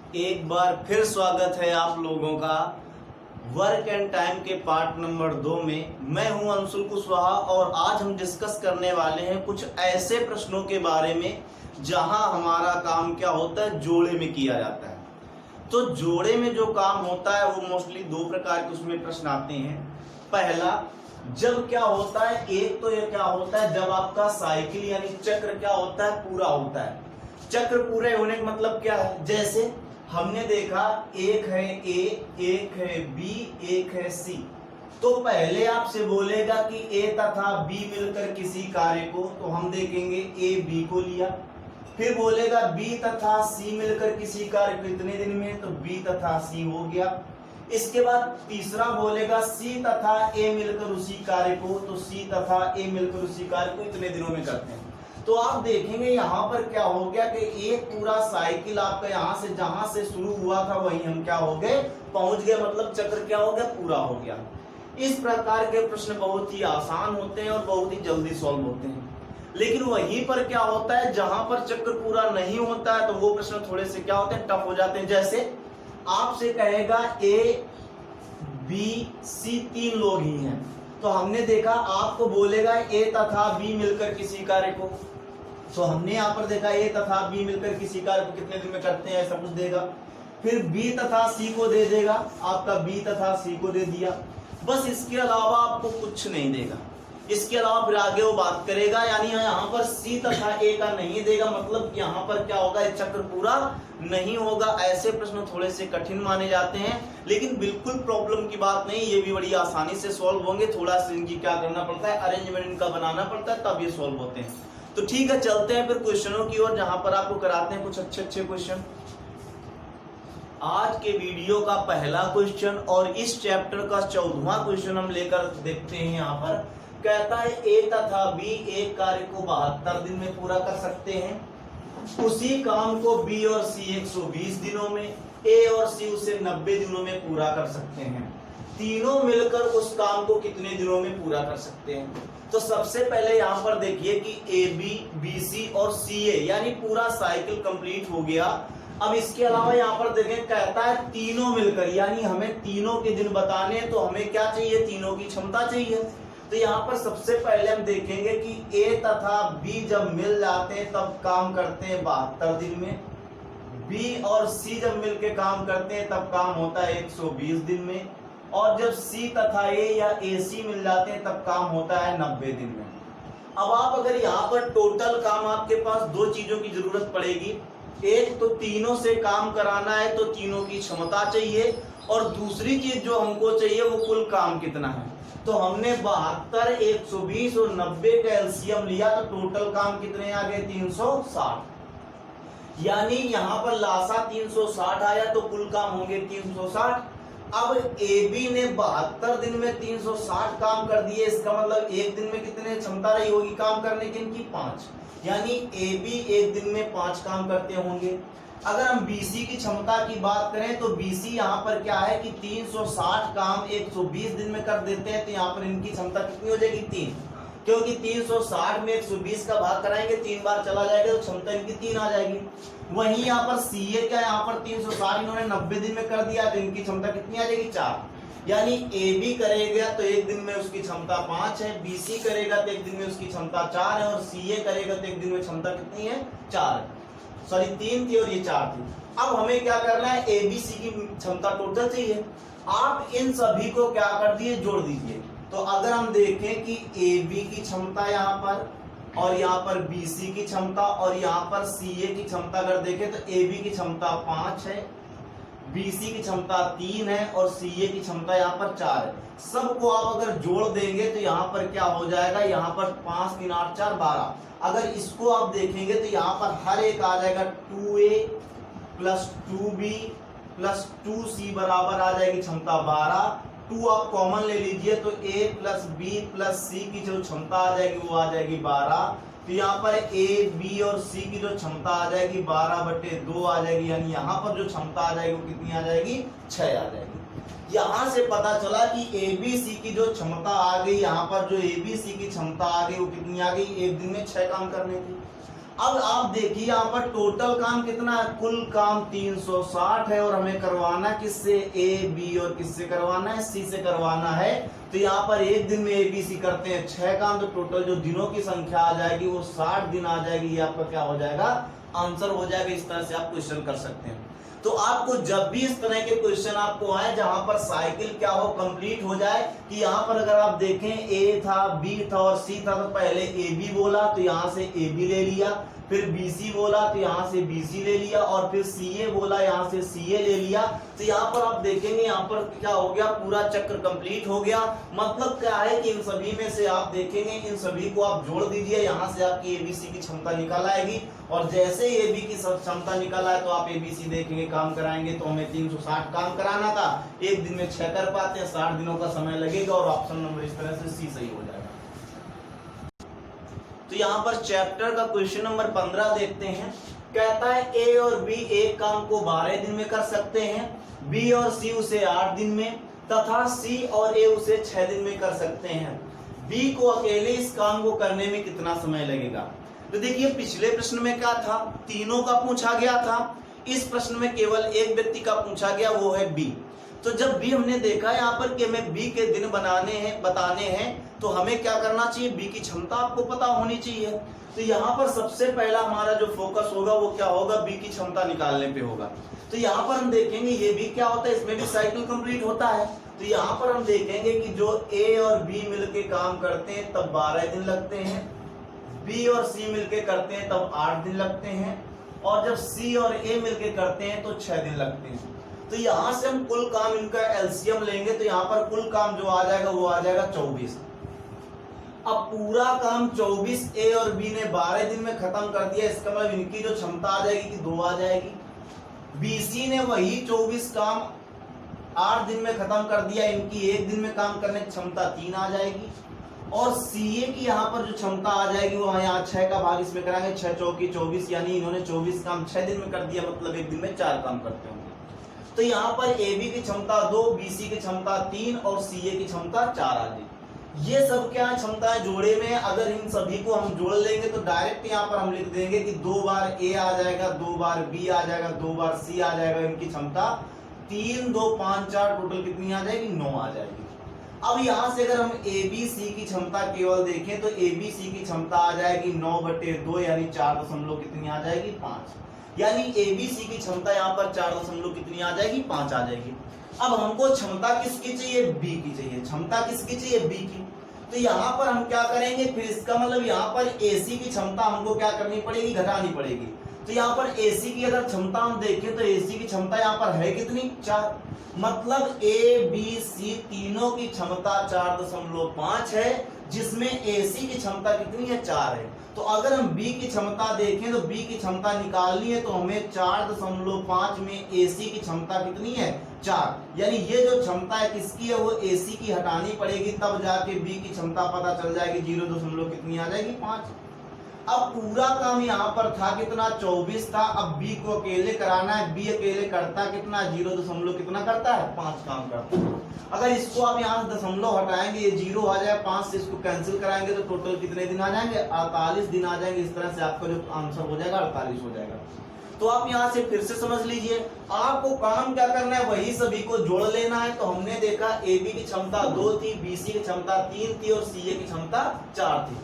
एक बार फिर स्वागत है आप लोगों का वर्क एंड टाइम के पार्ट नंबर 2 में। मैं हूं अंशुल कुशवाहा और आज हम डिस्कस करने वाले हैं कुछ ऐसे प्रश्नों के बारे में जहां हमारा काम क्या होता है, जोड़े में किया जाता है। तो जोड़े में जो काम होता है वो मोस्टली दो प्रकार के उसमें प्रश्न आते हैं। पहला, जब क्या होता है, एक तो ये क्या होता है जब आपका साइकिल यानी चक्र क्या होता है, पूरा होता है। चक्र पूरे होने का मतलब क्या है, जैसे हमने देखा एक है ए, एक है बी, एक है सी। तो पहले आपसे बोलेगा कि ए तथा बी मिलकर किसी कार्य को, तो हम देखेंगे ए बी को लिया। फिर बोलेगा बी तथा सी मिलकर किसी कार्य को इतने दिन में, तो बी तथा सी हो गया। इसके बाद तीसरा बोलेगा सी तथा ए मिलकर उसी कार्य को, तो सी तथा ए मिलकर उसी कार्य को इतने दिनों में करते हैं। तो आप देखेंगे यहाँ पर क्या हो गया कि एक पूरा साइकिल आपका यहाँ से जहां से शुरू हुआ था वहीं हम क्या हो गए, पहुंच गए। मतलब चक्र क्या हो गया, पूरा हो गया। इस प्रकार के प्रश्न बहुत ही आसान होते हैं और बहुत ही जल्दी सॉल्व होते हैं। लेकिन वहीं पर क्या होता है, जहां पर चक्र पूरा नहीं होता है तो वो प्रश्न थोड़े से क्या होते हैं, टफ हो जाते हैं। जैसे आपसे कहेगा ए बी सी तीन लोग ही हैं, तो हमने देखा आपको बोलेगा ए तथा बी मिलकर किसी कार्य को, तो हमने यहां पर देखा ए तथा बी मिलकर किसी कार्य को कितने दिन में करते हैं, ऐसा कुछ देगा। फिर बी तथा सी को दे देगा, आपका बी तथा सी को दे दिया, बस। इसके अलावा आपको कुछ नहीं देगा। इसके अलावा फिर आगे वो बात करेगा, यानी यहाँ पर सी तथा ए का नहीं देगा, मतलब यहाँ पर क्या होगा, चक्र पूरा नहीं होगा। ऐसे प्रश्न थोड़े से कठिन माने जाते हैं, लेकिन बिल्कुल प्रॉब्लम की बात नहीं, ये भी बड़ी आसानी से सॉल्व होंगे। थोड़ा सा इनकी क्या करना पड़ता है, अरेंजमेंट इनका बनाना पड़ता है, तब ये सॉल्व होते हैं। तो ठीक है, चलते हैं फिर क्वेश्चनों की ओर, जहां पर आपको कराते हैं कुछ अच्छे अच्छे क्वेश्चन। आज के वीडियो का पहला क्वेश्चन और इस चैप्टर का 14वां क्वेश्चन हम लेकर देखते हैं। यहाँ पर कहता है ए तथा बी एक कार्य को 72 दिन में पूरा कर सकते हैं। उसी काम को बी और सी 120 दिनों में, ए और सी उसे 90 दिनों में पूरा कर सकते हैं। तीनों मिलकर उस काम को कितने दिनों में पूरा कर सकते हैं। तो सबसे पहले यहाँ पर देखिए कि ए बी, बी सी और सी ए यानी पूरा साइकिल कंप्लीट हो गया। अब इसके अलावा यहाँ पर देखें, कहता है तीनों मिलकर, यानी हमें तीनों के दिन बताने हैं, तो हमें क्या चाहिए, तीनों की क्षमता चाहिए। तो यहाँ पर सबसे पहले हम देखेंगे कि ए तथा बी जब मिल जाते हैं तब काम करते हैं 72 दिन में। बी और सी जब मिलके काम करते हैं तब काम होता है 120 दिन में। और जब सी तथा ए या ए सी मिल जाते हैं तब काम होता है 90 दिन में। अब आप अगर यहाँ पर टोटल काम, आपके पास दो चीजों की जरूरत पड़ेगी। एक तो तीनों से काम कराना है, तो तीनों की क्षमता चाहिए, और दूसरी चीज जो हमको चाहिए वो कुल काम कितना है। तो हमने 72, 120 और 90 का एलसीएम लिया, तो टोटल काम कितने आ गए, 360। यानी यहाँ पर लासा 360 आया, तो कुल काम होंगे 360। अब ए बी ने 72 दिन में 360 काम कर दिए, इसका मतलब एक दिन में कितने क्षमता रही होगी काम करने की, इनकी 5। यानी ए बी एक दिन में 5 काम करते होंगे। अगर हम बीसी की क्षमता की बात करें तो बीसी यहाँ पर क्या है कि 360 काम 120 दिन में कर देते हैं, तो यहाँ पर इनकी क्षमता कितनी हो जाएगी, 3। क्योंकि 360 में 120 का भाग कराएंगे, 3 बार चला जाएगा, तो क्षमता इनकी 3 आ जाएगी। वहीं यहाँ पर सीए क्या, यहाँ पर 360 इन्होंने 90 दिन में कर दिया, तो इनकी क्षमता कितनी आ जाएगी, 4। यानी ए बी करेगा तो एक दिन में उसकी क्षमता 5 है, बी सी करेगा तो एक दिन में उसकी क्षमता 4 है, और सी ए करेगा तो एक दिन में क्षमता कितनी है, 4। सॉरी 3 थी और ये 4 थी। अब हमें क्या करना है, ए बी सी की क्षमता टोटल चाहिए। आप इन सभी को क्या कर दिए, जोड़ दीजिए। तो अगर हम देखें कि ए बी की क्षमता यहाँ पर, और यहाँ पर बी सी की क्षमता, और यहाँ पर सी ए की क्षमता अगर देखें तो ए बी की क्षमता 5 है, बी सी की क्षमता 3 है, और सी ए की क्षमता यहाँ पर 4 है। सबको आप अगर जोड़ देंगे तो यहाँ पर क्या हो जाएगा, यहाँ पर 5 3 8 4 12। अगर इसको आप देखेंगे तो यहाँ पर हर एक आ जाएगा 2a plus 2b plus 2c बराबर आ जाएगी क्षमता 12। 2 आप कॉमन ले लीजिए, तो a plus b plus c की जो क्षमता आ जाएगी वो आ जाएगी 12। तो यहाँ पर a b और c की जो क्षमता आ जाएगी 12/2 आ जाएगी, यानी यहाँ पर जो क्षमता आ जाएगी वो कितनी आ जाएगी, 6 आ जाएगी। यहाँ से पता चला कि ए बी सी की जो क्षमता आ गई, यहाँ पर जो ए बी सी की क्षमता आ गई वो कितनी आ गई, एक दिन में 6 काम करने की। अब आप देखिए यहाँ पर टोटल काम कितना है, कुल काम 360 है और हमें करवाना किससे, ए बी और किससे करवाना है, सी से करवाना है। तो यहाँ पर एक दिन में ए बी सी करते हैं 6 काम, तो टोटल जो दिनों की संख्या आ जाएगी वो 60 दिन आ जाएगी। ये आपका क्या हो जाएगा, आंसर हो जाएगा। इस तरह से आप क्वेश्चन कर सकते हैं। तो आपको जब भी इस तरह के क्वेश्चन आपको आए जहां पर साइकिल क्या हो, कंप्लीट हो जाए, कि यहाँ पर अगर आप देखें ए था, बी था और सी था, तो पहले ए बी बोला तो यहाँ से ए बी ले लिया, फिर बी सी बोला तो यहाँ से बी सी ले लिया, और फिर सी ए बोला यहाँ से सी ए ले लिया। तो यहाँ पर आप देखेंगे यहाँ पर क्या हो गया, पूरा चक्र कंप्लीट हो गया। मतलब क्या है कि इन सभी में से आप देखेंगे, इन सभी को आप जोड़ दीजिए, यहाँ से आपकी एबीसी की क्षमता निकल आएगी। और जैसे ए बी की क्षमता निकल आए तो आप एबीसी देखेंगे, काम कराएंगे तो हमें 360 काम कराना था, एक दिन में 6 कर पाते हैं, 60 दिनों का समय लगेगा और ऑप्शन नंबर इस तरह से सी सही हो जाएगा। तो यहाँ पर चैप्टर का क्वेश्चन नंबर 15 देखते हैं। कहता है ए और बी एक काम को 12 दिन में कर सकते हैं, बी और सी उसे 8 दिन में तथा सी और ए उसे 6 दिन में कर सकते हैं। बी को अकेले इस काम को करने में कितना समय लगेगा। तो देखिए पिछले प्रश्न में क्या था, तीनों का पूछा गया था, इस प्रश्न में केवल एक व्यक्ति का पूछा गया, वो है बी। तो जब बी हमने देखा यहाँ पर कि हमें बी के दिन बताने हैं, तो हमें क्या करना चाहिए, बी की क्षमता आपको पता होनी चाहिए। तो यहाँ पर सबसे पहला हमारा जो फोकस होगा वो क्या होगा, बी की क्षमता निकालने पे होगा। तो यहाँ पर हम देखेंगे ये भी क्या होता है, इसमें भी साइकिल कंप्लीट होता है। तो यहाँ पर हम देखेंगे कि जो ए और बी मिलके काम करते हैं तब 12 दिन लगते हैं, बी और सी मिलके करते हैं तब 8 दिन लगते हैं, और जब सी और ए मिलके करते हैं तो 6 दिन लगते हैं। तो यहां से हम कुल काम इनका एलसीएम लेंगे, तो यहाँ पर कुल काम जो आ जाएगा वो आ जाएगा 24। अब पूरा काम 24 ए और बी ने 12 दिन में खत्म कर दिया, इसका मतलब इनकी जो क्षमता आ जाएगी कि 2 आ जाएगी। बीसी ने वही 24 काम 8 दिन में खत्म कर दिया, इनकी 1 दिन में काम करने की क्षमता 3 आ जाएगी। और सीए की यहाँ पर जो क्षमता आ जाएगी वो यहाँ 6 का भाग इसमें कराएंगे, 6 चौकी 24, यानी इन्होंने 24 काम 6 दिन में कर दिया, मतलब 1 दिन में 4 काम करते होंगे। तो यहाँ पर ए बी की क्षमता 2, बीसी की क्षमता 3 और सीए की क्षमता 4 आ जाएगी। ये सब क्या क्षमताएं जोड़े में, अगर इन सभी को हम जोड़ लेंगे तो डायरेक्ट यहाँ पर हम लिख देंगे कि 2 बार ए आ जाएगा, 2 बार बी आ जाएगा, 2 बार सी आ जाएगा। इनकी क्षमता 3, 2, 5, 4 टोटल कितनी आ जाएगी, 9 आ जाएगी। अब यहां से अगर हम ए बी सी की क्षमता केवल देखें तो ए बी सी की क्षमता आ जाएगी 9/2, यानी 4 दशमलव कितनी आ जाएगी, 5। यानी ए बी सी की क्षमता यहाँ पर 4 दशमलव कितनी आ जाएगी, 5 आ जाएगी। अब हमको क्षमता किसकी चाहिए, बी की चाहिए। क्षमता किसकी चाहिए, बी की। तो यहाँ पर हम क्या करेंगे, फिर इसका मतलब यहाँ पर एसी की क्षमता हमको क्या करनी पड़ेगी, घटानी पड़ेगी। तो यहाँ पर एसी की अगर क्षमता हम देखें तो एसी की क्षमता यहाँ पर है कितनी, 4। मतलब ए बी सी तीनों की क्षमता 4.5 है, जिसमें एसी की क्षमता कितनी है, 4 है। तो अगर हम बी की क्षमता देखें तो बी की क्षमता निकालनी है, तो हमें 4.5 में एसी की क्षमता कितनी है, 4। यानी ये जो क्षमता है किसकी है, वो एसी की हटानी पड़ेगी, तब जाके बी की क्षमता पता चल जाएगी, 0. कितनी आ जाएगी, 5। अब पूरा काम यहाँ पर था कितना, 24 था। अब बी को अकेले कराना है, बी अकेले करता कितना, 0. कितना करता है, 5 काम करता है। अगर इसको आप यहाँ से दशमलव हटाएंगे, ये 0 आ जाए, 5 से इसको कैंसिल कराएंगे तो टोटल कितने दिन आ जाएंगे, 48 दिन आ जाएंगे। इस तरह से आपका जो आंसर हो जाएगा 48 हो जाएगा। तो आप यहाँ से फिर से समझ लीजिए, आपको काम क्या करना है, वही सभी को जोड़ लेना है। तो हमने देखा ए बी की क्षमता 2 थी, बी सी की क्षमता 3 थी और सी ए की क्षमता 4 थी।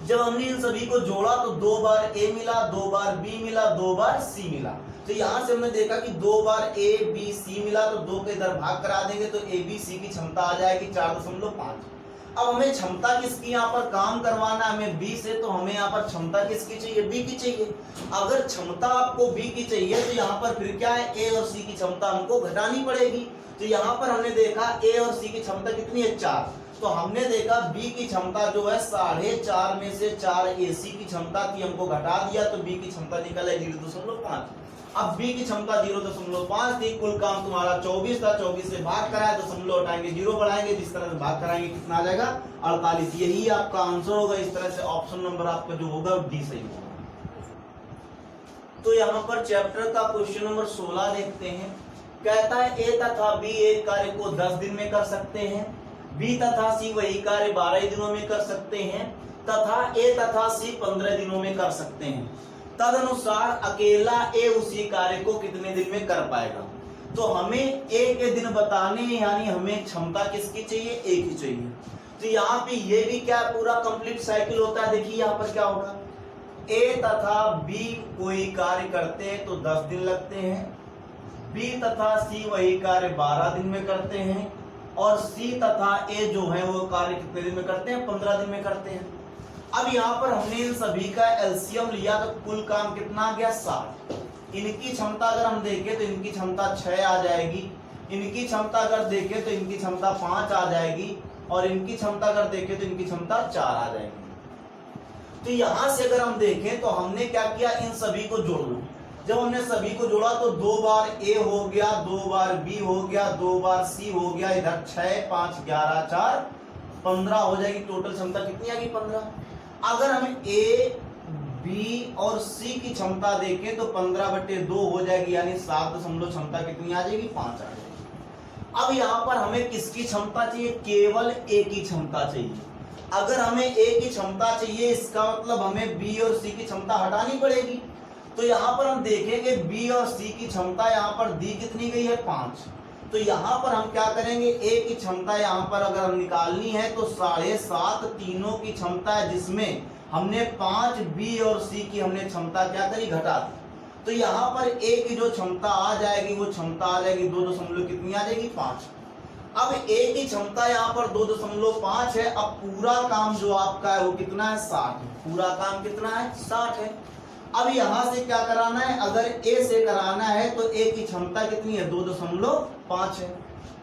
जब हमने इन सभी को जोड़ा तो 2 बार ए मिला, 2 बार बी मिला, 2 बार सी मिला। तो यहां से हमने देखा कि 2 बार ए बी सी मिला, तो 2 के इधर भाग करा देंगे तो ए बी सी की क्षमता आ जाएगी 4.5। अब हमें क्षमता किसकी यहाँ पर काम करवाना है, हमें बी से, तो हमें यहाँ पर क्षमता किसकी चाहिए, बी की चाहिए। अगर क्षमता आपको बी की चाहिए तो यहाँ पर फिर क्या है, ए और सी की क्षमता हमको घटानी पड़ेगी। तो यहाँ पर हमने देखा ए और सी की क्षमता कितनी है, 4। तो हमने देखा बी की क्षमता जो है 4.5 में से 4 एसी की क्षमता थी, हमको घटा दिया तो बी की क्षमता निकल है 0.5। अब बी की क्षमता 0.5 थी, कुल काम तुम्हारा 24 था, 24 से भाग कराया, दशमलव हटाएंगे, 0 बढ़ाएंगे, जिस तरह से भाग कराएंगे कितना आ जाएगा, 48। यही आपका आंसर होगा। इस तरह से ऑप्शन नंबर आपका जो होगा डी सही होगा। तो यहाँ पर चैप्टर का क्वेश्चन नंबर 16 देखते हैं। कहता है ए तथा बी एक कार्य को 10 दिन में कर सकते हैं, बी तथा सी वही कार्य 12 दिनों में कर सकते हैं, तथा ए तथा सी 15 दिनों में कर सकते हैं, तदनुसार अकेला ए उसी कार्य को कितने दिन में कर पाएगा। तो हमें ए के दिन बताने, यानी हमें क्षमता किसकी चाहिए, ए की चाहिए। तो यहाँ पे ये भी क्या पूरा कंप्लीट साइकिल होता है। देखिए यहाँ पर क्या होगा, ए तथा बी कोई कार्य करते हैं तो 10 दिन लगते हैं, बी तथा सी वही कार्य 12 दिन में करते हैं, और सी तथा ए जो है वो कार्य कितने दिन में करते हैं, 15 दिन में करते हैं। अब यहाँ पर हमने इन सभी का एलसीएम लिया तो कुल काम कितना आ गया, 60। इनकी क्षमता अगर हम देखें तो इनकी क्षमता 6 आ जाएगी, इनकी क्षमता अगर देखें तो इनकी क्षमता 5 आ जाएगी, और इनकी क्षमता अगर देखें तो इनकी क्षमता 4 आ जाएगी। तो यहां से अगर हम देखें तो हमने क्या किया, इन सभी को जोड़ लो। जब हमने सभी को जोड़ा तो 2 बार ए हो गया, 2 बार बी हो गया, 2 बार सी हो गया, इधर 6 5 11 4 15 हो जाएगी। टोटल क्षमता कितनी आ गई, 15। अगर हम ए बी और सी की क्षमता देखें तो 15/2 हो जाएगी, यानी 7 क्षमता कितनी आ जाएगी, 5 आ जाएगी। अब यहाँ पर हमें किसकी क्षमता चाहिए, केवल ए की क्षमता चाहिए। अगर हमें ए की क्षमता चाहिए, इसका मतलब हमें बी और सी की क्षमता हटानी पड़ेगी। तो यहाँ पर हम देखेंगे बी और सी की क्षमता यहाँ पर दी कितनी गई है, 5। तो यहाँ पर हम क्या करेंगे, ए की क्षमता यहाँ पर अगर हम निकालनी है तो 7.5 तीनों की क्षमता है, जिसमें हमने 5 बी और सी की हमने क्षमता क्या करी, घटा दी। तो यहाँ पर ए की जो क्षमता आ जाएगी वो क्षमता आ जाएगी 2 कितनी आ जाएगी, 5। अब ए की क्षमता यहाँ पर 2.5 है। अब पूरा काम जो आपका है वो कितना है, 60। पूरा काम कितना है, 60 है। अब यहां से क्या कराना है, अगर ए से कराना है तो ए की क्षमता कितनी है, 2.5 है।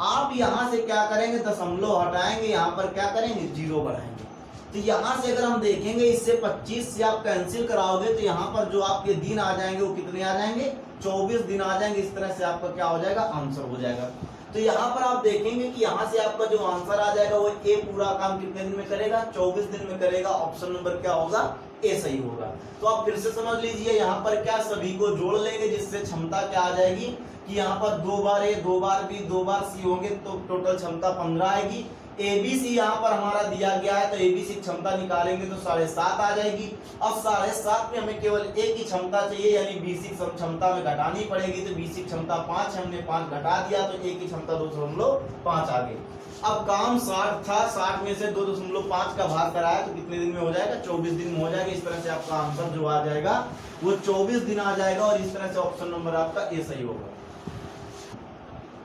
आप यहां से क्या करेंगे, दशमलव हटाएंगे, यहाँ पर क्या करेंगे, 0 बढ़ाएंगे। तो यहां से अगर हम देखेंगे इससे 25 से आप कैंसिल कराओगे तो यहाँ पर जो आपके दिन आ जाएंगे वो कितने आ जाएंगे, 24 दिन आ जाएंगे। इस तरह से आपका क्या हो जाएगा, आंसर हो जाएगा। तो यहाँ पर आप देखेंगे कि यहाँ से आपका जो आंसर आ जाएगा वो ए पूरा काम कितने दिन में करेगा, 24 दिन में करेगा। ऑप्शन नंबर क्या होगा, ए सही होगा। तो आप फिर से समझ लीजिए, यहाँ पर क्या सभी को जोड़ लेंगे, जिससे क्षमता क्या आ जाएगी कि यहाँ पर 2 बार ए, 2 बार बी, 2 बार सी होंगे तो टोटल क्षमता 15 आएगी। एबीसी यहाँ पर हमारा दिया गया है तो एबीसी क्षमता निकालेंगे तो 7.5 आ जाएगी। अब 7.5 में हमें केवल ए की क्षमता चाहिए, यानी बीसी क्षमता में घटानी पड़ेगी। तो बीसी क्षमता 5 है, हमने 5 घटा दिया तो ए की क्षमता 2.5 आ गई। अब काम 60 था, 60 में से 2.5 का भाग कराया तो कितने दिन में हो जाएगा, 24 दिन में हो जाएगा। इस तरह से आपका आंसर जो आ जाएगा वो 24 दिन आ जाएगा, और इस तरह से ऑप्शन नंबर आपका ए सही होगा।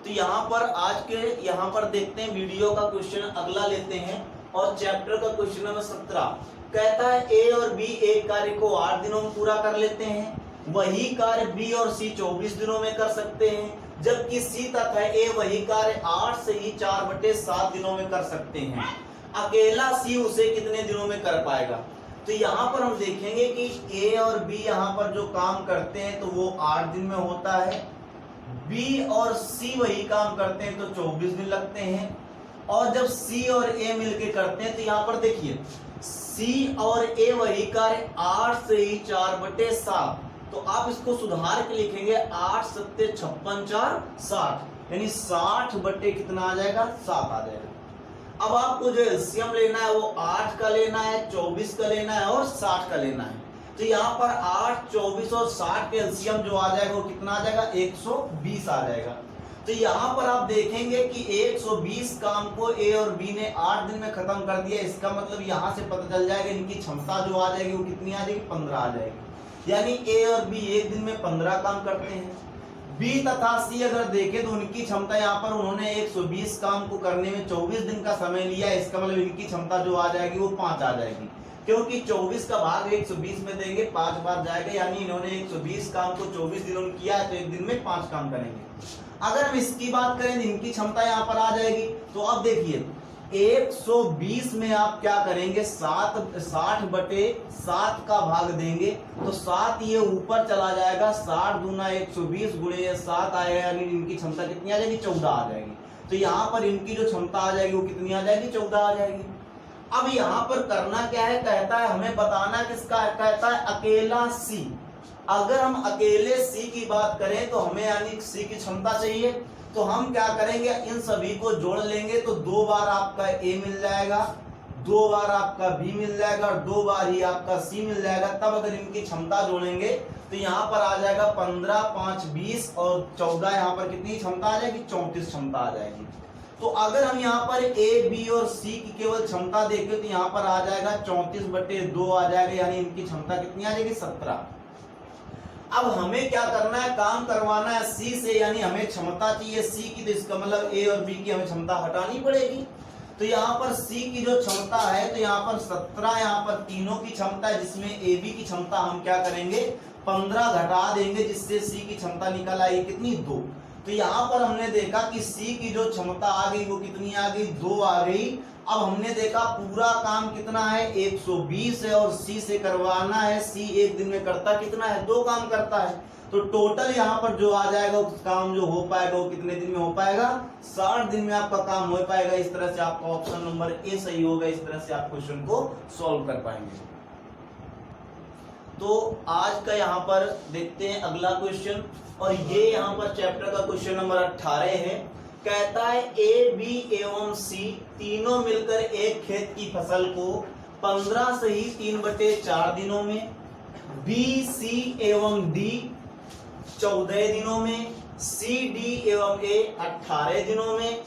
तो यहाँ पर आज के यहाँ पर देखते हैं वीडियो का क्वेश्चन अगला लेते हैं, और चैप्टर का क्वेश्चन नंबर 17 कहता है ए और बी एक कार्य को 8 दिनों में पूरा कर लेते हैं, वही कार्य बी और सी 24 दिनों में कर सकते हैं, जबकि सी तथा ए वही कार्य 8 से ही 4/7 दिनों में कर सकते हैं। अकेला सी उसे कितने दिनों में कर पाएगा। तो यहाँ पर हम देखेंगे कि ए और बी यहाँ पर जो काम करते हैं तो वो 8 दिन में होता है, बी और सी वही काम करते हैं तो 24 दिन लगते हैं, और जब सी और ए मिलके करते हैं तो यहाँ पर देखिए सी और ए वही कार्य 8 से ही 4/7, तो आप इसको सुधार के लिखेंगे 8 7 56 4 60, यानी 60 बटे कितना आ जाएगा, 7 आ जाएगा। अब आपको जो एलसीएम लेना है वो 8 का लेना है, 24 का लेना है और 60 का लेना है। तो यहाँ पर 8, 24 और 60 के एलसीएम जो आ जाएगा वो कितना आ जाएगा, 120 आ जाएगा। तो यहाँ पर आप देखेंगे कि 120 काम को ए और बी ने 8 दिन में खत्म कर दिया। इसका मतलब यहाँ से पता चल जाएगा इनकी क्षमता जो आ जाएगी वो कितनी आ जाएगी, 15 आ जाएगी। यानी ए और बी एक दिन में 15 काम करते हैं। बी तथा सी अगर देखें तो उनकी क्षमता यहाँ पर उन्होंने 120 काम को करने में 24 दिन का समय लिया। इसका मतलब इनकी क्षमता जो आ जाएगी वो 5 आ जाएगी, क्योंकि 24 का भाग 120 में देंगे 5 बार जाएगा, यानी इन्होंने 120 काम को 24 दिनों में किया है तो एक दिन में 5 काम करेंगे। अगर हम इसकी बात करें इनकी क्षमता यहाँ पर आ जाएगी। तो अब देखिए 120 में आप क्या करेंगे, 60/7 का भाग देंगे तो 7 ये ऊपर चला जाएगा, 60 दूना 120 गुणे 7 आएगा, यानी इनकी क्षमता कितनी आ जाएगी, 14 आ जाएगी। तो यहाँ पर इनकी जो क्षमता आ जाएगी वो कितनी आ जाएगी, 14 आ जाएगी। अब यहाँ पर करना क्या है, कहता है हमें बताना किसका है, कहता है अकेला सी। अगर हम अकेले सी की बात करें तो हमें यानी सी की क्षमता चाहिए, तो हम क्या करेंगे, इन सभी को जोड़ लेंगे तो 2 बार आपका ए मिल जाएगा, 2 बार आपका बी मिल जाएगा और 2 बार ही आपका सी मिल जाएगा। तब अगर इनकी क्षमता जोड़ेंगे तो यहाँ पर आ जाएगा 15, 5, 20 और 14, यहाँ पर कितनी क्षमता आ जाएगी? 34 क्षमता आ जाएगी। तो अगर हम यहाँ पर ए, बी और सी की केवल क्षमता देखें तो यहाँ पर आ जाएगा 34/2 आ जाएगा, यानी इनकी क्षमता कितनी आ जाएगी? 17। अब हमें क्या करना है? काम करवाना है सी से, यानी हमें क्षमता चाहिए सी की, तो इसका मतलब ए और बी की हमें क्षमता हटानी पड़ेगी। तो यहाँ पर सी की जो क्षमता है तो यहाँ पर 17, यहाँ पर तीनों की क्षमता है, जिसमें ए बी की क्षमता हम क्या करेंगे? 15 घटा देंगे, जिससे सी की क्षमता निकल आएगी कितनी? 2। तो यहाँ पर हमने देखा कि सी की जो क्षमता आ गई वो कितनी आ गई? 2 आ गई। अब हमने देखा पूरा काम कितना है? 120 है और सी से करवाना है। सी एक दिन में करता कितना है? 2 काम करता है। तो टोटल यहाँ पर जो आ जाएगा उस काम जो हो पाएगा वो कितने दिन में हो पाएगा? 60 दिन में आपका काम हो पाएगा। इस तरह से आपका ऑप्शन नंबर ए सही होगा। इस तरह से आप क्वेश्चन को सॉल्व कर पाएंगे। तो आज का यहाँ पर देखते हैं अगला क्वेश्चन, और ये यहाँ पर चैप्टर का क्वेश्चन नंबर 18 है। कहता है ए, बी एवं सी तीनों मिलकर एक खेत की फसल को 15 से ही 3/4 दिनों में, बी, सी एवं डी 14 दिनों में, सी, डी एवं ए 18 दिनों में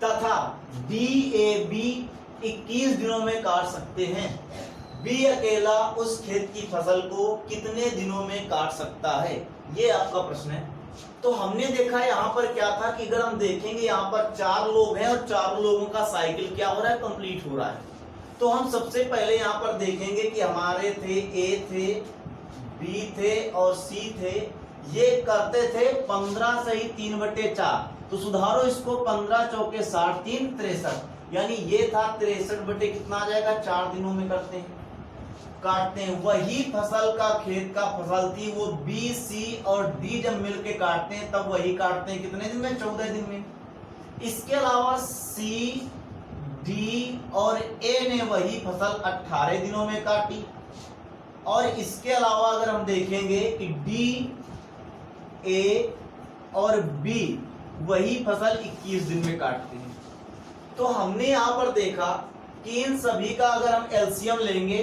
तथा डी, ए, बी 21 दिनों में काट सकते हैं। बी अकेला उस खेत की फसल को कितने दिनों में काट सकता है? ये आपका प्रश्न है। तो हमने देखा यहाँ पर क्या था कि अगर हम देखेंगे यहाँ पर 4 लोग हैं और 4 लोगों का साइकिल क्या हो रहा है? कंप्लीट हो रहा है। तो हम सबसे पहले यहाँ पर देखेंगे कि हमारे थे ए थे, बी थे और सी थे। ये करते थे 15 से ही 3/4। तो सुधारो इसको, 15 चौके 60, 3 63, यानी ये था 63 कितना आ जाएगा? 4 दिनों में करते हैं, काटते हैं। वही फसल का खेत का फसल थी वो बी, सी और डी जब मिलके काटते हैं तब वही काटते हैं कितने दिन में? 14 दिन में। इसके अलावा सी, डी और ए ने वही फसल 18 दिनों में काटी। और इसके अलावा अगर हम देखेंगे कि डी, ए और बी वही फसल 21 दिन में काटते हैं। तो हमने यहां पर देखा कि इन सभी का अगर हम एलसीएम लेंगे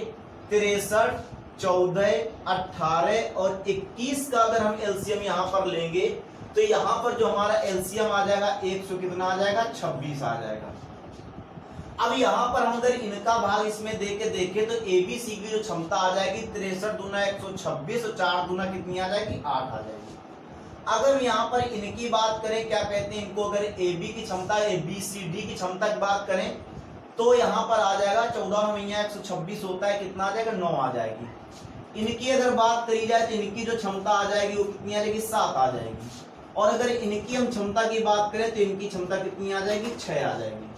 63, 14, 18 और 21 का अगर हम एलसीएम यहां पर लेंगे तो यहां पर जो हमारा एलसीएम आ जाएगा 100 कितना आ जाएगा? 26 आ जाएगा। अब यहां पर हम अगर इनका भाग इसमें देके देखें तो एबीसी की जो क्षमता आ जाएगी 63 दूना 126 और 4 दूना कितनी आ जाएगी? 8 आ जाएगी। अगर यहाँ पर इनकी बात करें, क्या कहते हैं इनको, अगर ए बी की क्षमता, ए बी सी डी की क्षमता की बात करें तो यहाँ पर आ जाएगा 14 में 126 होता है, कितना आ जाएगा? 9 आ जाएगी। इनकी अगर बात करी जाए तो इनकी जो क्षमता आ जाएगी वो कितनी आ जाएगी? 7 आ जाएगी। और अगर इनकी हम क्षमता की बात करें तो इनकी क्षमता कितनी आ जाएगी? 6 आ जाएगी।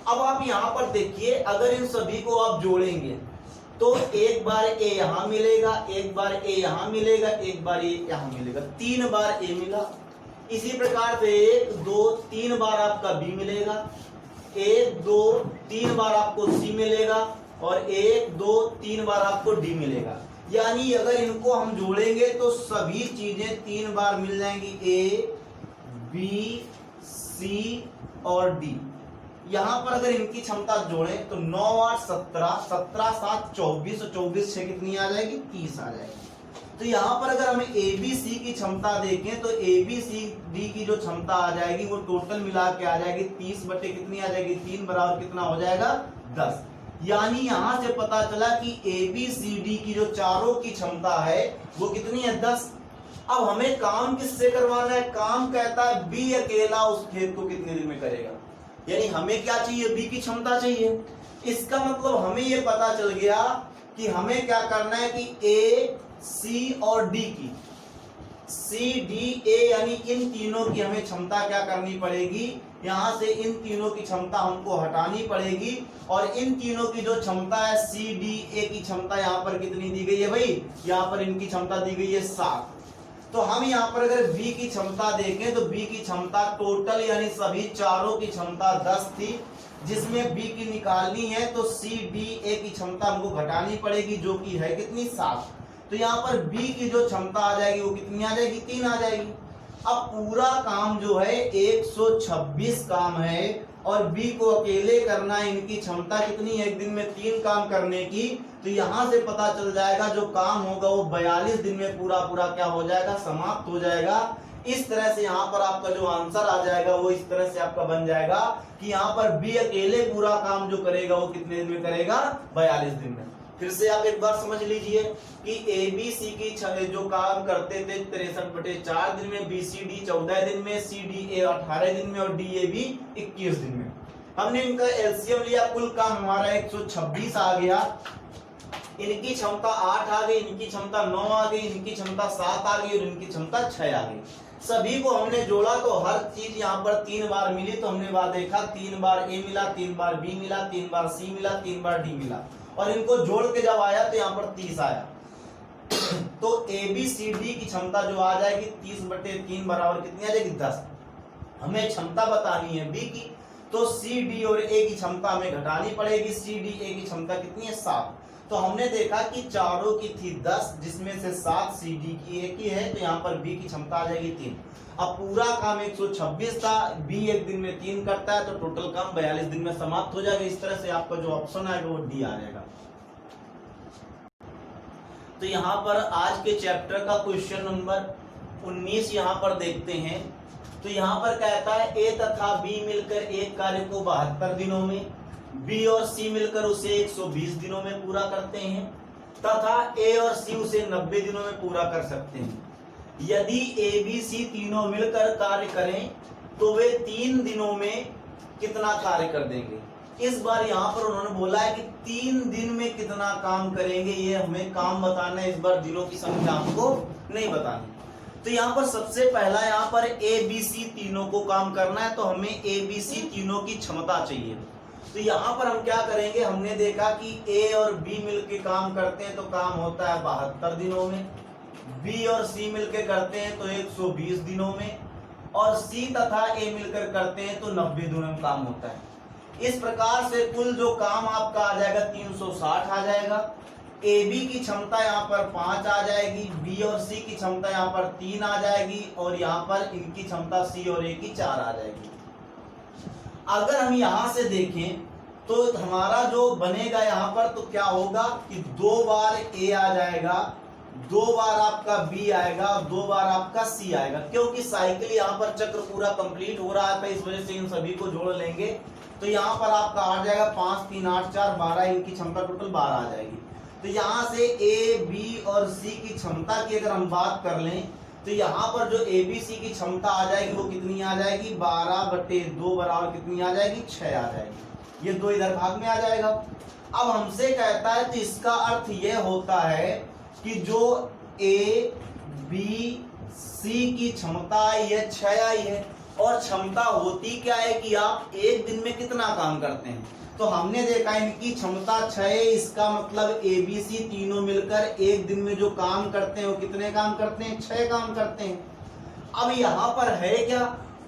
अब आप यहाँ पर देखिए, अगर इन सभी को आप जोड़ेंगे तो एक बार ए यहां मिलेगा, एक बार ए यहां मिलेगा, एक बार ए यहां मिलेगा, 3 बार ए मिला। इसी प्रकार से 1, 2, 3 बार आपका बी मिलेगा, 1, 2, 3 बार आपको सी मिलेगा और 1, 2, 3 बार आपको डी मिलेगा। यानी अगर इनको हम जोड़ेंगे तो सभी चीजें 3 बार मिल जाएंगी, ए, बी, सी और डी। यहां पर अगर इनकी क्षमता जोड़ें तो 9, 8, 17, 17, 7, 24 और 24 6 कितनी आ जाएगी? 30 आ जाएगी। तो यहाँ पर अगर हमें ए बी सी की क्षमता देखें तो ए बी सी डी की जो क्षमता आ जाएगी वो टोटल मिला के आ जाएगी 30 बटे कितनी आ जाएगी? 3 बराबर कितना हो जाएगा? 10। यानी यहां से पता चला कि ए बी सी डी की जो चारों की क्षमता है वो कितनी है? 10। अब हमें काम किससे करवाना है? काम कहता है बी अकेला उस खेत को कितने दिन में करेगा, यानी हमें क्या चाहिए? बी की क्षमता चाहिए। इसका मतलब हमें यह पता चल गया कि हमें क्या करना है कि ए, सी और डी की, सी, डी, ए यानी इन तीनों की हमें क्षमता क्या करनी पड़ेगी? यहां से इन तीनों की क्षमता हमको हटानी पड़ेगी। और इन तीनों की जो क्षमता है सी, डी, ए की क्षमता यहाँ पर कितनी दी गई है भाई? यहाँ पर इनकी क्षमता दी गई है 7। तो हम यहाँ पर अगर B की क्षमता देखें तो B की क्षमता टोटल यानी सभी चारों की क्षमता 10 थी, जिसमें B की निकालनी है तो C, D, A की क्षमता हमको घटानी पड़ेगी जो कि है कितनी? 7। तो यहाँ पर B की जो क्षमता आ जाएगी वो कितनी आ जाएगी? 3 आ जाएगी। अब पूरा काम जो है 126 काम है और बी को अकेले करना है, इनकी क्षमता कितनी है एक दिन में 3 काम करने की, तो यहां से पता चल जाएगा जो काम होगा वो 42 दिन में पूरा पूरा क्या हो जाएगा, समाप्त हो जाएगा। इस तरह से यहाँ पर आपका जो आंसर आ जाएगा वो इस तरह से आपका बन जाएगा कि यहाँ पर बी अकेले पूरा काम जो करेगा वो कितने दिन में करेगा, 42 दिन में। फिर से आप एक बार समझ लीजिए कि ए बी सी की जो काम करते थे 63/4 दिन में, बी सी डी 14 दिन में, सी डी ए 18 दिन में और डी ए बी 21 दिन में। हमने इनका एलसीएम लिया, कुल काम हमारा 126 आ गया। इनकी क्षमता 8 आ गई, इनकी क्षमता 9 आ गई, इनकी क्षमता 7 आ गई और इनकी क्षमता 6 आ गई। सभी को हमने जोड़ा तो हर चीज यहाँ पर 3 बार मिली, तो हमने बार देखा 3 बार ए मिला, 3 बार बी मिला, 3 बार सी मिला, 3 बार डी मिला, और इनको जोड़ के जब आया तो यहाँ पर 30 आया। तो ए बी सी डी की क्षमता जो आ जाएगी 30/3 बराबर कितनी आ जाएगी, 10। हमें क्षमता बतानी है बी की, तो सी डी और ए की क्षमता हमें घटानी पड़ेगी। सी डी ए की क्षमता कितनी है, 7। तो हमने देखा कि चारों की थी 10, जिसमें से 7 सी डी की ए की है, तो यहाँ पर बी की क्षमता आ जाएगी 3। अब पूरा काम 126 था, बी एक दिन में 3 करता है, तो टोटल काम 42 दिन में समाप्त हो जाएगा। इस तरह से आपका जो ऑप्शन आएगा वो डी आ जाएगा। तो यहाँ पर आज के चैप्टर का क्वेश्चन नंबर 19 यहाँ पर देखते हैं। तो यहाँ पर कहता है ए तथा बी मिलकर एक कार्य को 72 दिनों में, बी और सी मिलकर उसे 120 दिनों में पूरा करते हैं तथा ए और सी उसे 90 दिनों में पूरा कर सकते हैं। यदि ए बी सी तीनों मिलकर कार्य करें तो वे 3 दिनों में कितना कार्य कर देंगे। इस बार यहाँ पर उन्होंने बोला है कि 3 दिन में कितना काम करेंगे, ये हमें काम बताना है। इस बार दिनों की संख्या हमको नहीं बतानी। तो यहाँ पर सबसे पहला यहाँ पर ए बी सी तीनों को काम करना है, तो हमें ए बी सी तीनों की क्षमता चाहिए। तो यहाँ पर हम क्या करेंगे, हमने देखा कि ए और बी मिलके काम करते हैं तो काम होता है 72 दिनों में, बी और सी मिलके करते हैं तो 120 दिनों में, और सी तथा ए मिलकर करते हैं तो 90 दिनों में काम होता है। इस प्रकार से कुल जो काम आपका आ जाएगा 360 आ जाएगा। ए बी की क्षमता यहाँ पर 5 आ जाएगी, बी और सी की क्षमता यहाँ पर 3 आ जाएगी, और यहाँ पर इनकी क्षमता सी और ए की 4 आ जाएगी। अगर हम यहाँ से देखें तो हमारा जो बनेगा यहाँ पर तो क्या होगा कि 2 बार ए आ जाएगा, 2 बार आपका बी आएगा और 2 बार आपका सी आएगा, क्योंकि साइकिल यहाँ पर चक्र पूरा कंप्लीट हो रहा था, इस वजह से इन सभी को जोड़ लेंगे। तो यहाँ पर आपका आ जाएगा 5 3 8 4 12, इनकी क्षमता टोटल 12 आ जाएगी। तो यहाँ से ए बी और सी की क्षमता की अगर हम बात कर लें तो यहाँ पर जो ए बी सी की क्षमता आ जाएगी वो कितनी आ जाएगी, 12/2 बराबर कितनी आ जाएगी, 6 आ जाएगी। ये 2 इधर भाग में आ जाएगा। अब हमसे कहता है तो इसका अर्थ यह होता है कि जो ए बी सी की क्षमता आई है 6 आई है, और क्षमता होती क्या है कि आप एक दिन में कितना काम करते हैं। तो हमने देखा इनकी क्षमता 6 है, इसका मतलब ए बी सी तीनों मिलकर एक दिन में जो काम करते हैं वो कितने काम करते हैं, 6 काम करते हैं। अब यहाँ पर है क्या,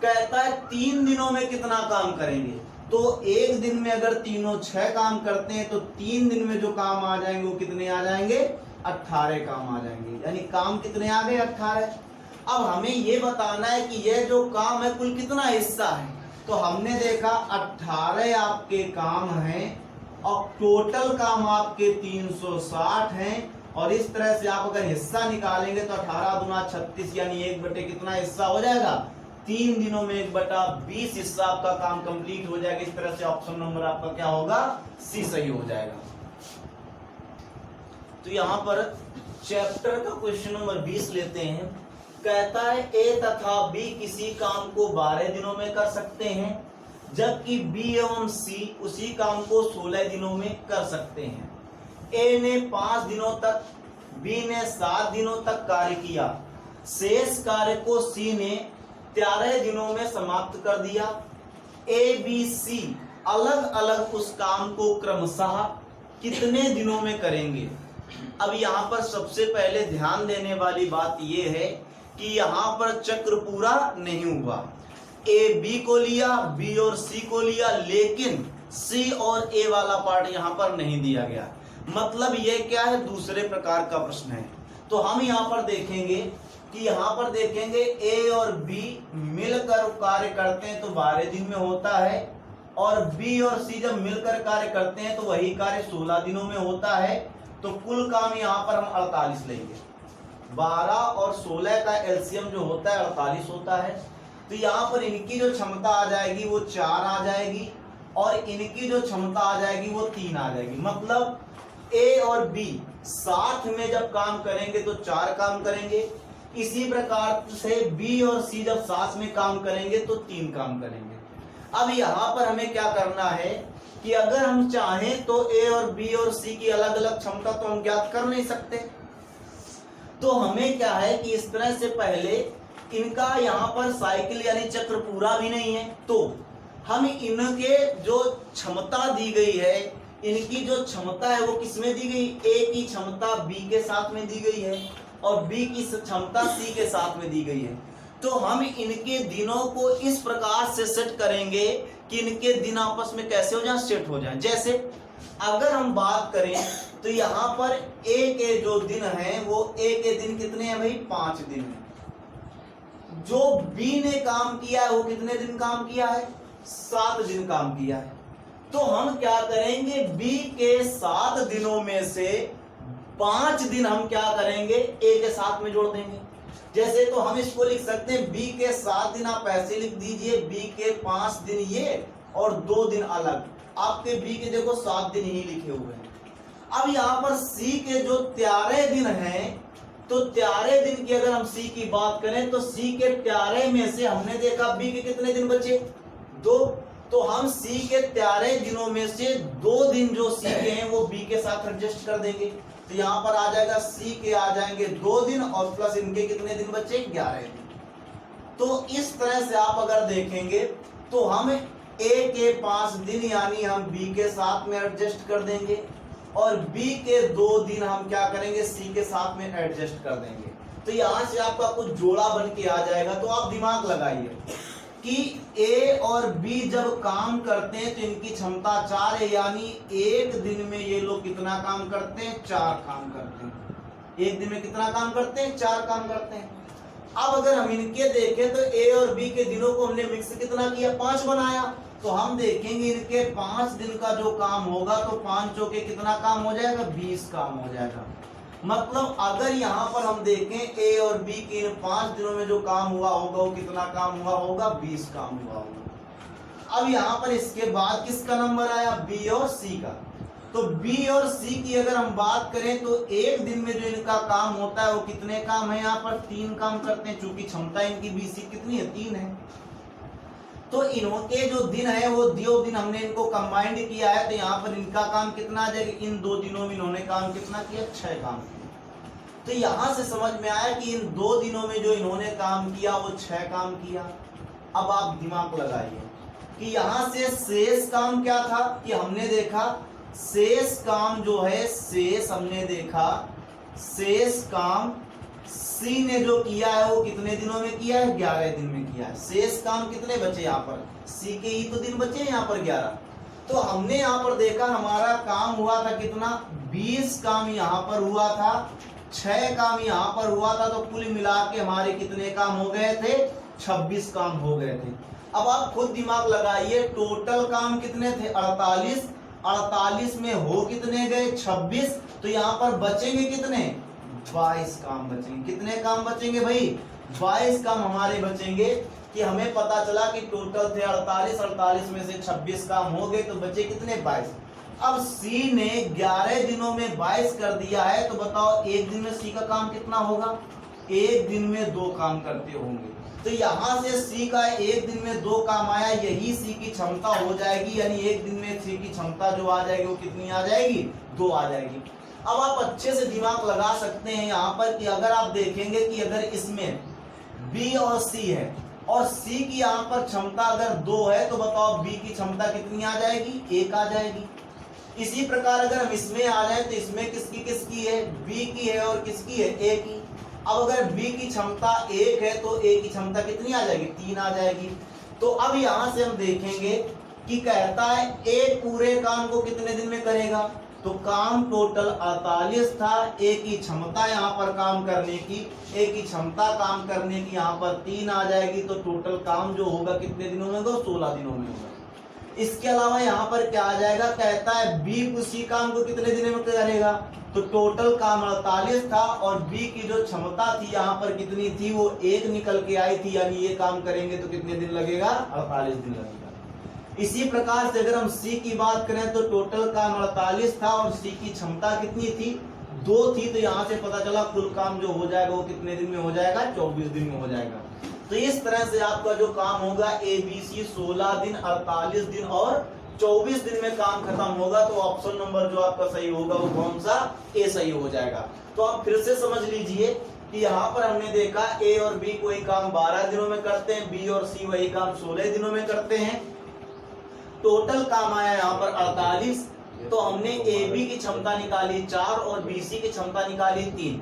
कहता है 3 दिनों में कितना काम करेंगे। तो एक दिन में अगर तीनों 6 काम करते हैं तो 3 दिन में जो काम आ जाएंगे वो कितने आ जाएंगे, 18 काम आ जाएंगे। यानी काम कितने आ गए, 18। अब हमें ये बताना है कि यह जो काम है कुल कितना हिस्सा है। तो हमने देखा 18 आपके काम हैं और टोटल काम आपके 360 हैं, और इस तरह से आप अगर हिस्सा निकालेंगे तो 18 दूना 36, यानी 1/, कितना हिस्सा हो जाएगा, 3 दिनों में 1/20 हिस्सा आपका काम कंप्लीट हो जाएगा। इस तरह से ऑप्शन नंबर आपका क्या होगा, सी सही हो जाएगा। तो यहाँ पर चैप्टर का क्वेश्चन नंबर 20 लेते हैं। कहता है ए तथा बी किसी काम को 12 दिनों में कर सकते हैं, जबकि बी एवं सी उसी काम को 16 दिनों में कर सकते हैं। ए ने 5 दिनों तक, बी ने 7 दिनों तक कार्य किया। शेष कार्य को सी ने 13 दिनों में समाप्त कर दिया। ए बी सी अलग अलग उस काम को क्रमशः कितने दिनों में करेंगे। अब यहाँ पर सबसे पहले ध्यान देने वाली बात यह है कि यहाँ पर चक्र पूरा नहीं हुआ। ए बी को लिया, बी और सी को लिया, लेकिन सी और ए वाला पार्ट यहाँ पर नहीं दिया गया। मतलब ये क्या है, दूसरे प्रकार का प्रश्न है। तो हम यहाँ पर देखेंगे कि यहाँ पर देखेंगे ए और बी मिलकर कार्य करते हैं तो 12 दिन में होता है, और बी और सी जब मिलकर कार्य करते हैं तो वही कार्य 16 दिनों में होता है। तो कुल काम यहाँ पर हम 48 लेंगे। 12 और 16 का एलसीएम जो होता है 48 होता है। तो यहाँ पर इनकी जो क्षमता आ जाएगी वो 4 आ जाएगी और इनकी जो क्षमता आ जाएगी वो 3 आ जाएगी। मतलब ए और बी साथ में जब काम करेंगे तो 4 काम करेंगे। इसी प्रकार से बी और सी जब साथ में काम करेंगे तो 3 काम करेंगे। अब यहाँ पर हमें क्या करना है कि अगर हम चाहें तो ए और बी और सी की अलग अलग क्षमता तो हम ज्ञात कर नहीं सकते। तो हमें क्या है कि इस तरह से पहले इनका यहाँ पर साइकिल यानी चक्र पूरा भी नहीं है तो हम इनके जो क्षमता दी गई है, इनकी जो क्षमता है वो किसमें दी गई, ए की क्षमता बी के साथ में दी गई है और बी की क्षमता सी के साथ में दी गई है। तो हम इनके दिनों को इस प्रकार से सेट करेंगे कि इनके दिन आपस में कैसे हो जाए, सेट हो जाए। जैसे अगर हम बात करें तो यहाँ पर ए के जो दिन हैं वो ए के दिन कितने हैं भाई, 5 दिन है। जो बी ने काम किया है वो कितने दिन काम किया है, 7 दिन काम किया है। तो हम क्या करेंगे, बी के 7 दिनों में से 5 दिन हम क्या करेंगे, ए के साथ में जोड़ देंगे। जैसे तो हम इसको लिख सकते हैं बी के 7 दिन आप ऐसे लिख दीजिए, बी के 5 दिन ये और 2 दिन अलग। आपके बी के देखो 7 दिन ही लिखे हुए हैं। अब यहाँ पर सी के जो 13 दिन हैं, तो 13 दिन की अगर हम सी की बात करें तो सी के 13 में से हमने देखा बी के कितने दिन बचे, 2। तो हम सी के 13 दिनों में से 2 दिन जो सी के हैं वो बी के साथ एडजस्ट कर देंगे। तो यहाँ पर आ जाएगा सी के आ जाएंगे 2 दिन और प्लस इनके कितने दिन बचे, 11 दिन। तो इस तरह से आप अगर देखेंगे तो हम ए के 5 दिन यानी हम बी के साथ में एडजस्ट कर देंगे और बी के 2 दिन हम क्या करेंगे, सी के साथ में एडजस्ट कर देंगे। तो यहां से आपका कुछ जोड़ा बन के आ जाएगा। तो आप दिमाग लगाइए कि ए और बी जब काम करते हैं तो इनकी क्षमता 4 है, यानी एक दिन में ये लोग कितना काम करते हैं, 4 काम करते हैं। एक दिन में कितना काम करते हैं, 4 काम करते हैं। अब अगर हम इनके देखें तो ए और बी के दिनों को हमने मिक्स कितना किया, 5 बनाया। तो हम देखेंगे इनके 5 दिन का जो काम होगा तो 5 चौके कितना काम हो जाएगा, 20 काम हो जाएगा। मतलब अगर यहाँ पर हम देखें ए और बी के इन 5 दिनों में जो काम हुआ होगा वो कितना काम हुआ होगा, 20 काम हुआ होगा। अब यहाँ पर इसके बाद किसका नंबर आया, बी और सी का। तो बी और सी की अगर हम बात करें तो एक दिन में जो इनका काम होता है वो कितने काम है, यहाँ पर 3 काम करते हैं। चूंकि क्षमता इनकी बी सी कितनी है, 3 है। तो इनके जो दिन है वो 2 दिन हमने इनको कंबाइंड किया है। तो यहाँ पर इनका काम कितना आ जाएगा, इन 2 दिनों में इन्होंने काम कितना किया, 6 काम किया। तो यहाँ से समझ में आया कि इन 2 दिनों में जो इन्होंने काम किया वो 6 काम किया। अब आप दिमाग लगाइए कि यहाँ से शेष काम क्या था, कि हमने देखा शेष काम जो है, शेष हमने देखा शेष काम सी ने जो किया है वो कितने दिनों में किया है, 11 दिन में किया है। शेष काम कितने बचे, यहाँ पर सी के ही तो दिन बचे हैं, यहाँ पर 11। तो हमने यहाँ पर देखा हमारा काम हुआ था कितना, 20 काम यहाँ पर हुआ था, 6 काम यहाँ पर हुआ था। तो कुल मिला के हमारे कितने काम हो गए थे, 26 काम हो गए थे। अब आप खुद दिमाग लगाइए, टोटल काम कितने थे, 48। 48 में हो कितने गए, 26। तो यहाँ पर बचेंगे कितने, 22 काम बचेंगे। कितने काम बचेंगे भाई, 22 काम हमारे बचेंगे। कि हमें पता चला कि टोटल थे 48, 48 में से 26 काम हो गए तो बचे कितने, 22। अब सी ने 11 दिनों में 22 कर दिया है। तो बताओ एक दिन में सी का काम कितना होगा, एक दिन में 2 काम करते होंगे। तो यहाँ से सी का एक दिन में 2 काम आया, यही सी की क्षमता हो जाएगी। यानी एक दिन में सी की क्षमता जो आ जाएगी वो कितनी आ जाएगी, 2 आ जाएगी। अब आप अच्छे से दिमाग लगा सकते हैं यहाँ पर कि अगर आप देखेंगे कि अगर इसमें बी और सी है और सी की यहाँ पर क्षमता अगर 2 है तो बताओ बी की क्षमता कितनी आ जाएगी, 1 आ जाएगी। इसी प्रकार अगर हम इसमें आ जाए तो इसमें किसकी किसकी है, बी की है और किसकी है, ए की। अब अगर बी की क्षमता 1 है तो ए की क्षमता कितनी आ जाएगी, 3 आ जाएगी। तो अब यहाँ से हम देखेंगे कि कहता है ए पूरे काम को कितने दिन में करेगा। तो काम टोटल 48 था, ए की क्षमता यहाँ पर काम करने की, ए की क्षमता काम करने की यहाँ पर 3 आ जाएगी। तो टोटल काम जो होगा कितने दिनों में होगा, 16 दिनों में होगा। इसके अलावा यहाँ पर क्या आ जाएगा, कहता है बी उसी काम को कितने दिनों में करेगा, तो टोटल काम 48 था और बी की जो क्षमता थी यहाँ पर कितनी थी, वो 1 निकल के आई थी, यानी ये काम करेंगे तो कितने दिन लगेगा, 48 दिन लगेगा। इसी प्रकार से अगर हम सी की बात करें तो टोटल काम 48 था और सी की क्षमता कितनी थी, 2 थी, तो यहाँ से पता चला कुल काम जो हो जाएगा वो कितने दिन में हो जाएगा, 24 दिन में हो जाएगा। तो इस तरह से आपका जो काम होगा ए बी सी 16 दिन, 48 दिन और 24 दिन में काम खत्म होगा। तो ऑप्शन नंबर जो आपका सही होगा वो कौन सा, ए सही हो जाएगा। तो आप फिर से समझ लीजिए कि यहाँ पर हमने देखा ए और बी कोई काम 12 दिनों में करते हैं, बी और सी वही काम 16 दिनों में करते हैं। टोटल काम आया यहाँ पर 48, तो हमने ए बी की क्षमता निकाली 4 और बी सी की क्षमता निकाली 3।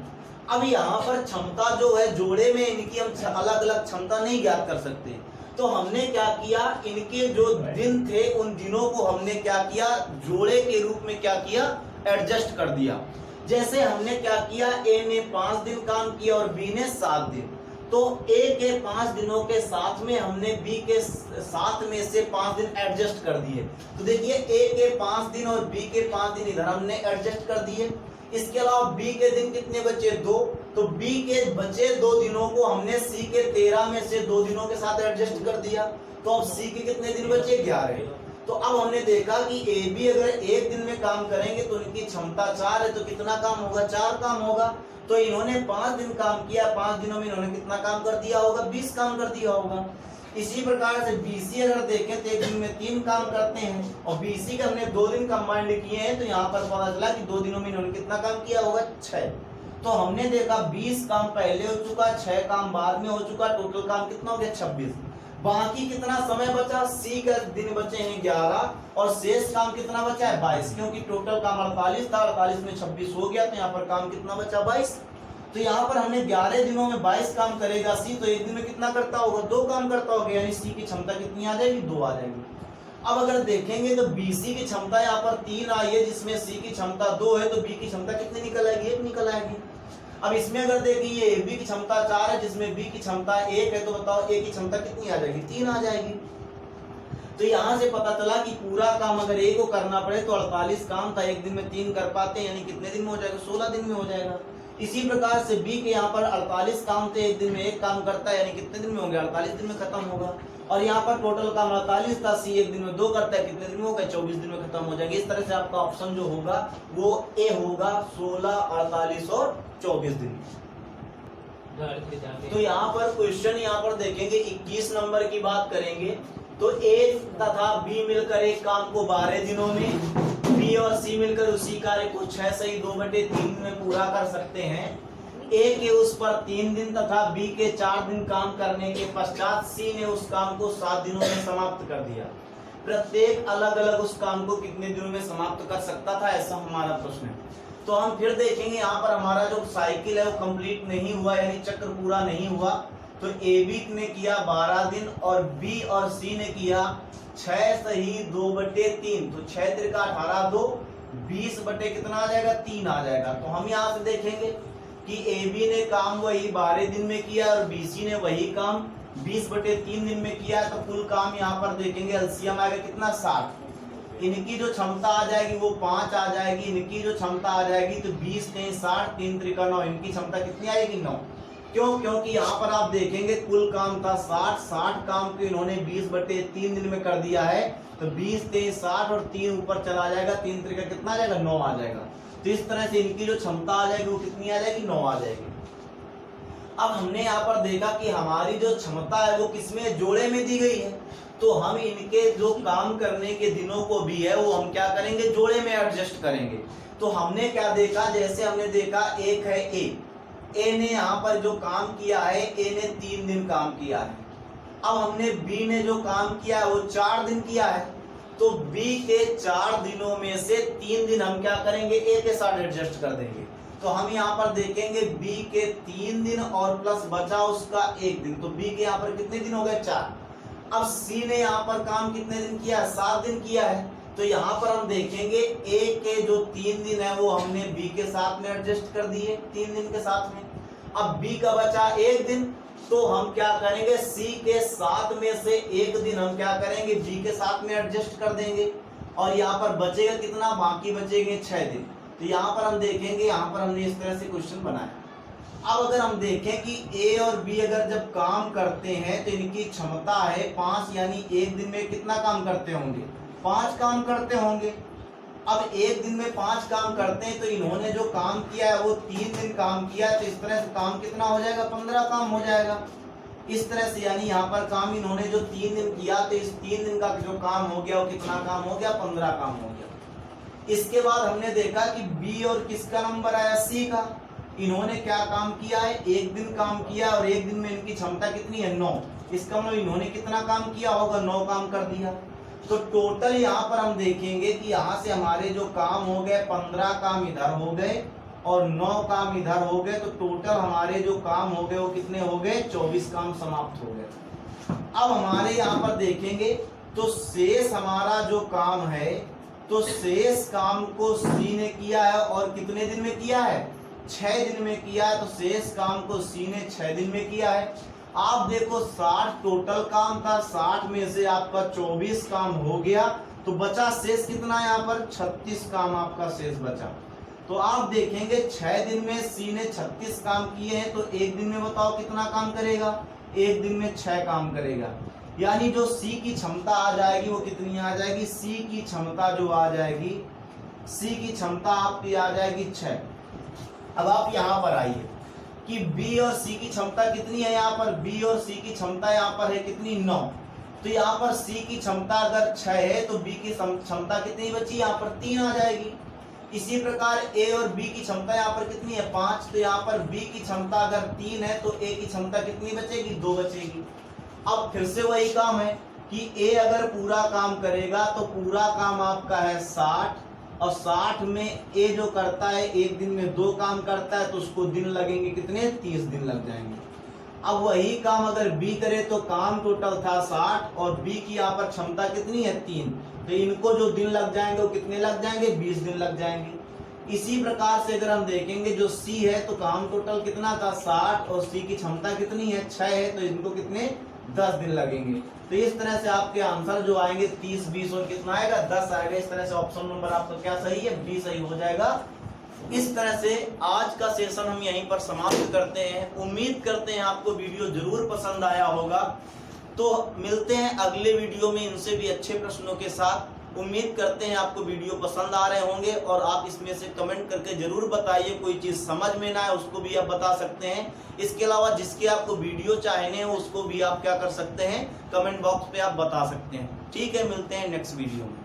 अब यहाँ पर क्षमता जो है जोड़े में इनकी हम अलग अलग क्षमता नहीं ज्ञात कर सकते, तो हमने क्या किया, इनके जो दिन थे उन दिनों को हमने क्या किया, जोड़े के रूप में क्या किया, एडजस्ट कर दिया। जैसे हमने क्या किया, ए ने 5 दिन काम किया और बी ने 7 दिन, तो ए के 5 दिनों के साथ में हमने बी के 7 में से 5 दिन एडजस्ट कर दिए। तो देखिए ए के 5 दिन और बी के 5 दिन इधर हमने एडजस्ट कर दिए। इसके अलावा बी के दिन कितने बचे, 2, तो बी के बचे 2 दिनों को हमने सी के 13 में से 2 दिनों के साथ एडजस्ट कर दिया। तो अब सी के कितने दिन बचे, 11। तो अब हमने देखा कि ए बी अगर 1 दिन में काम करेंगे तो इनकी क्षमता 4 है, तो कितना काम होगा, 4 काम होगा। तो इन्होंने 5 दिन काम किया, 5 दिनों में इन्होंने कितना काम कर दिया होगा, 20 काम कर दिया होगा। इसी प्रकार से बीसी अगर देखें तो 1 दिन में 3 काम करते हैं और बीसी का हमने 2 दिन कंबाइंड किए हैं, तो यहाँ पर पता चला कि 2 दिनों में इन्होंने कितना काम किया होगा, 6। तो हमने देखा 20 काम पहले हो चुका, 6 काम बाद में हो चुका, टोटल काम कितना हो गया, 26। बाकी कितना समय बचा, सी का दिन बचे हैं 11 और शेष काम कितना बचा है, 22, क्योंकि टोटल काम 48 था, 48 में 26 हो गया, तो यहाँ पर काम कितना बचा, 22। तो यहाँ पर हमने 11 दिनों में 22 काम करेगा सी, तो 1 दिन में कितना करता होगा, 2 काम करता होगा, यानी सी की क्षमता कितनी आ जाएगी, 2 आ जाएगी। अब अगर देखेंगे तो बीसी की क्षमता यहाँ पर 3 आई है, जिसमें सी की क्षमता 2 है, तो बी की क्षमता कितनी निकल आएगी, 1 निकल आएगी। अब इसमें अगर देखिए ए बी की क्षमता 4 है, जिसमें बी की क्षमता 1 है, तो बताओ ए की क्षमता कितनी आ जाएगी, 3 आ जाएगी। तो यहाँ से पता चला कि पूरा काम अगर ए को करना पड़े तो 48 काम था, 1 दिन में 3 कर पाते हैं, यानी कितने दिन में हो जाएगा, 16 दिन में हो जाएगा। इसी प्रकार से बी के यहाँ पर 48 काम थे, 1 दिन में 1 काम करता है, यानी कितने दिन में होंगे, 48 दिन में खत्म होगा। और यहाँ पर टोटल काम 48 था, सी 1 दिन में 2 करता है, कितने दिन में होगा, 24 दिन में खत्म हो जाएगा। इस तरह से आपका ऑप्शन जो होगा वो ए होगा, 16, 48 और 24 दिन। तो यहाँ पर क्वेश्चन यहाँ पर देखेंगे 21 नंबर की बात करेंगे, तो ए तथा बी मिलकर एक काम को 12 दिनों में, बी और सी मिलकर उसी कार्य को 6 सही 2/3 में पूरा कर सकते हैं। ए के उस पर 3 दिन तथा बी के 4 दिन काम करने के पश्चात सी ने उस काम को 7 दिनों में समाप्त कर दिया। प्रत्येक अलग अलग उस काम को कितने दिनों में समाप्त कर सकता था, ऐसा हमारा प्रश्न है। तो हम फिर देखेंगे यहाँ पर हमारा जो साइकिल है वो कंप्लीट नहीं हुआ, यानी चक्र पूरा नहीं हुआ। तो ए बी ने किया 12 दिन और बी और सी ने किया 6 सही 2/3, तो 6 त्रिका 18, 2 20 बटे कितना आ जाएगा, 3 आ जाएगा। तो हम यहाँ से देखेंगे कि ए बी ने काम वही 12 दिन में किया और बी सी ने वही काम 20/3 दिन में किया, तो कुल काम यहाँ पर देखेंगे एलसीएम आएगा कितना, 60। इनकी जो क्षमता आ जाएगी वो 5 आ जाएगी, इनकी जो क्षमता आ जाएगी तो 20 नहीं 60, 3 त्रिका 9, इनकी क्षमता कितनी आएगी, 9। क्यों, क्योंकि यहाँ पर आप देखेंगे कुल काम था 60 काम को इन्होंने 20/3 दिन में कर दिया है, तो 20 23 60 और 3 ऊपर चला जाएगा, 3 त्रिका कितना आ जाएगा, 9 आ जाएगा। तो इस तरह से इनकी जो क्षमता आ जाएगी वो कितनी आ जाएगी, 9 आ जाएगी। अब हमने यहाँ पर देखा कि हमारी जो क्षमता है वो किसमें, जोड़े में दी गई है, तो हम इनके जो काम करने के दिनों को भी है वो हम क्या करेंगे, जोड़े में एडजस्ट करेंगे। तो हमने क्या देखा, जैसे हमने देखा एक है ए ने यहाँ पर जो काम किया है, ए ने 3 दिन काम किया है। अब हमने बी ने जो काम किया है वो 4 दिन किया है, तो बी के 4 दिनों में से 3 दिन हम क्या करेंगे, ए के साथ एडजस्ट कर देंगे। तो हम यहाँ पर देखेंगे बी के 3 दिन और प्लस बचा उसका 1 दिन, तो बी के यहाँ पर कितने दिन हो गए, 4। अब सी ने यहाँ पर काम कितने दिन किया, 7 दिन किया है, तो यहाँ पर हम देखेंगे ए के जो 3 दिन है वो हमने बी के साथ में एडजस्ट कर दिए, 3 दिन के साथ में। अब बी का बचा 1 दिन तो हम क्या करेंगे, सी के साथ में से एक दिन हम क्या करेंगे, बी के साथ में एडजस्ट कर देंगे और यहाँ पर बचेगा कितना, बाकी बचेंगे 6 दिन। तो यहाँ पर हम देखेंगे, यहाँ पर हमने इस तरह से क्वेश्चन बनाया। अब अगर हम देखें कि ए और बी अगर जब काम करते हैं तो इनकी क्षमता है 5, यानी एक दिन में कितना काम करते होंगे, 5 काम करते होंगे। अब एक दिन में 5 काम करते हैं तो इन्होंने जो काम किया है वो 3 दिन काम किया है, तो इस तरह से काम कितना हो जाएगा, 15 काम हो जाएगा इस तरह से। यानी यहाँ पर काम इन्होंने जो 3 दिन किया तो इस 3 दिन का जो काम हो गया वो कितना काम हो गया, 15 काम हो गया। इसके बाद हमने देखा कि बी और किसका नंबर आया, सी का। इन्होंने क्या काम किया है, एक दिन काम किया और एक दिन में इनकी क्षमता कितनी है, 9। इसका मतलब इन्होंने कितना काम किया होगा, 9 काम कर दिया। तो टोटल यहाँ पर हम देखेंगे कि यहाँ से हमारे जो काम हो गए 15 काम इधर हो गए और 9 काम इधर हो गए, तो टोटल हमारे जो काम हो गए वो कितने हो गए, 24 काम समाप्त हो गए। अब हमारे यहाँ पर देखेंगे तो शेष हमारा जो काम है, तो शेष काम को सी ने किया है और कितने दिन में किया है, 6 दिन में किया है। तो शेष काम को सी ने 6 दिन में किया है। आप देखो 60 टोटल काम था, 60 में से आपका 24 काम हो गया, तो बचा शेष कितना है, यहाँ पर 36 काम आपका शेष बचा। तो आप देखेंगे 6 दिन में सी ने 36 काम किए हैं, तो एक दिन में बताओ कितना काम करेगा, एक दिन में 6 काम करेगा। यानी जो सी की क्षमता आ जाएगी वो कितनी आ जाएगी, सी की क्षमता जो आ जाएगी, सी की क्षमता आपकी आ जाएगी 6। अब आप यहाँ पर आइए कि बी और सी की क्षमता कितनी है, यहाँ पर बी और सी की क्षमता यहाँ पर है कितनी, 9। तो यहाँ पर सी की क्षमता अगर 6 है तो बी की क्षमता कितनी बची, यहाँ पर 3 आ जाएगी। इसी प्रकार ए और बी की क्षमता यहाँ पर कितनी है, 5। तो यहाँ पर बी की क्षमता अगर 3 है तो ए की क्षमता कितनी बचेगी, 2 बचेगी। अब फिर से वही काम है कि ए अगर पूरा काम करेगा तो पूरा काम आपका है 60, और 60 में ए जो करता है एक दिन में 2 काम करता है, तो उसको दिन लगेंगे कितने, 30 दिन लग जाएंगे। अब वही काम अगर बी करे तो काम टोटल था 60 और बी की यहाँ पर क्षमता कितनी है, 3। तो इनको जो दिन लग जाएंगे वो कितने लग जाएंगे, 20 दिन लग जाएंगे। इसी प्रकार से अगर हम देखेंगे जो सी है तो काम टोटल कितना था, 60 और सी की क्षमता कितनी है, 6 है, तो इनको कितने, 10 दिन लगेंगे। तो इस तरह से आपके आंसर जो आएंगे 30, 20 और कितना आएगा, 10 आएगा। इस तरह से ऑप्शन नंबर आपका क्या सही है, बी सही हो जाएगा। इस तरह से आज का सेशन हम यहीं पर समाप्त करते हैं। उम्मीद करते हैं आपको वीडियो जरूर पसंद आया होगा। तो मिलते हैं अगले वीडियो में इनसे भी अच्छे प्रश्नों के साथ। उम्मीद करते हैं आपको वीडियो पसंद आ रहे होंगे और आप इसमें से कमेंट करके जरूर बताइए, कोई चीज़ समझ में ना आए उसको भी आप बता सकते हैं। इसके अलावा जिसके आपको वीडियो चाहने हो उसको भी आप क्या कर सकते हैं, कमेंट बॉक्स पे आप बता सकते हैं। ठीक है, मिलते हैं नेक्स्ट वीडियो में।